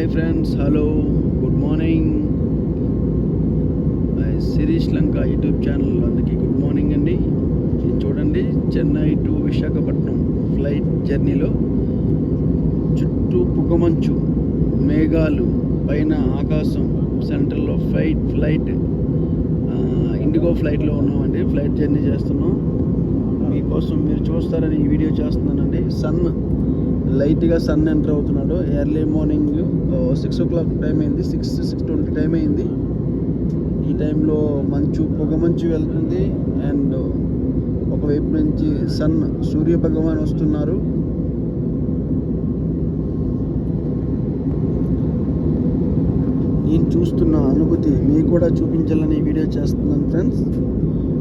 Hi friends, hello, good morning. Shirish Lanka YouTube channel అందరికీ good morning అండి. ఇది చూడండి, చెన్నై టు విశాఖపట్నం ఫ్లైట్ జర్నీలో చుట్టూ పొగమంచు, మేఘాలు, పైన ఆకాశం, సెంటర్లో ఫ్లైట్ ఇండిగో ఫ్లైట్లో ఉన్నామండి. ఫ్లైట్ జర్నీ చేస్తున్నాం. మీకోసం మీరు చూస్తారని ఈ వీడియో చేస్తున్నానండి. లైట్గా సన్ ఎంటర్ అవుతున్నాడు. ఎర్లీ మార్నింగ్ 6 o'clock టైం అయింది. 6:20 టైం అయింది. ఈ టైంలో పొగమంచు వెళ్తుంది. అండ్ ఒకవైపు నుంచి సూర్య భగవాన్ వస్తున్నారు. నేను చూస్తున్న అనుభూతి మీకు కూడా చూపించాలని వీడియో చేస్తున్నాను ఫ్రెండ్స్.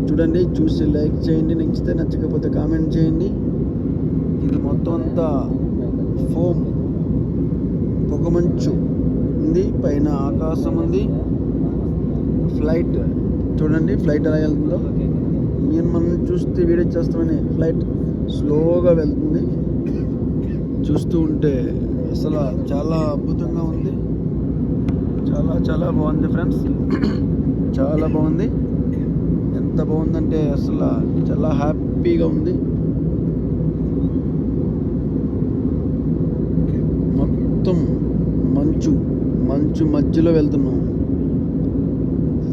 చూడండి, చూసి లైక్ చేయండి, నచ్చకపోతే కామెంట్ చేయండి. ఇది మొత్తం అంతా ఫోమ్, పొగమంచు ఉంది, పైన ఆకాశం ఉంది. ఫ్లైట్ చూడండి, ఫ్లైట్ ఎలా వెళ్తుందో. మనం చూస్తే వీడియో చేస్తామని ఫ్లైట్ స్లోగా వెళ్తుంది. చూస్తూ ఉంటే అసలు చాలా అద్భుతంగా ఉంది. చాలా చాలా బాగుంది ఫ్రెండ్స్, చాలా బాగుంది. ఎంత బాగుందంటే అసలు చాలా హ్యాపీగా ఉంది. మొత్తం మంచు మధ్యలో వెళ్తున్నాం.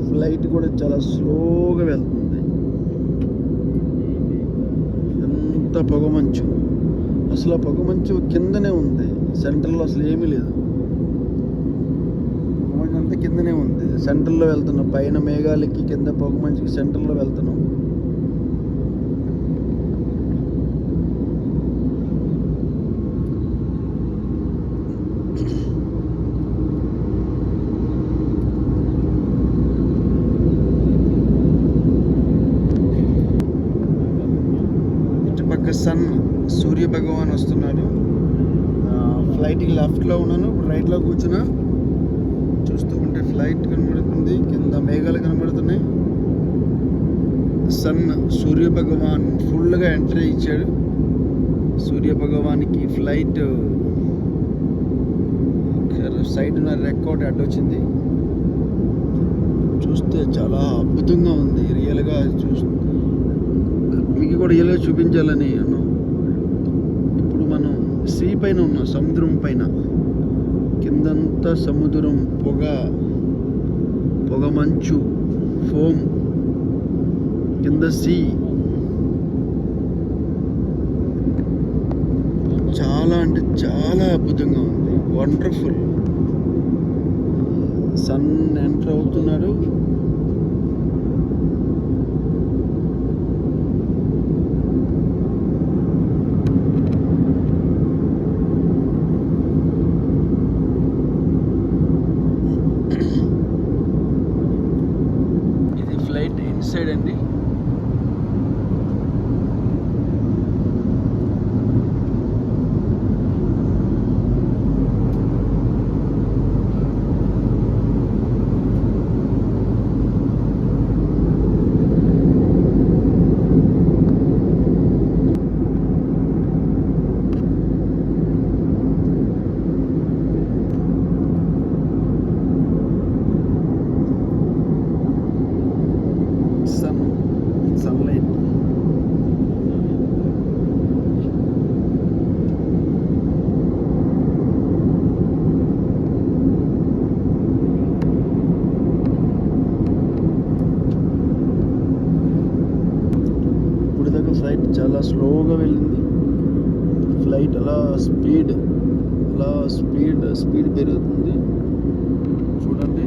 ఫ్లైట్ కూడా చాలా స్లోగా వెళ్తుంది. ఎంత పొగమంచు, అసలు పొగమంచు కిందనే ఉంది. సెంటర్లో అసలు ఏమీ లేదు. పొగమంచు అంతా కిందనే ఉంది. సెంటర్లో వెళ్తున్నాం. పైన మేఘాలకి, కింద పొగమంచుకి సెంటర్లో వెళ్తున్నాం. ఇటుపక్క సూర్య భగవాన్ వస్తున్నాడు. ఫ్లైట్కి లెఫ్ట్లో ఉన్నాను, రైట్లో కూర్చున్నా. చూస్తూ ఉంటే ఫ్లైట్ కనబడుతుంది, కింద మేఘాలు కనబడుతున్నాయి. సూర్య భగవాన్ ఫుల్గా ఎంట్రీ ఇచ్చాడు. సూర్య భగవానికి ఫ్లైట్ సైడ్ రెక్అవుట్ అడ్డొచ్చింది. చూస్తే చాలా అద్భుతంగా ఉంది. రియల్గా మీకు కూడా రియల్గా చూపించాలని ఇప్పుడు మనం సీ పైన ఉన్నాం, సముద్రం పైన. కిందంతా సముద్రం, పొగమంచు, ఫోమ్, కింద సీ. చాలా అంటే చాలా అద్భుతంగా ఉంది. వండర్ఫుల్. సన్ ఎంటర్ అవుతున్నాడు. ఇది ఫ్లైట్ ఇన్సైడ్ అండి. సన్లైట్. ఇప్పుడు దాకా ఫ్లైట్ చాలా స్లోగా వెళ్ళింది. ఫ్లైట్ అలా స్పీడ్ పెరుగుతుంది. చూడండి.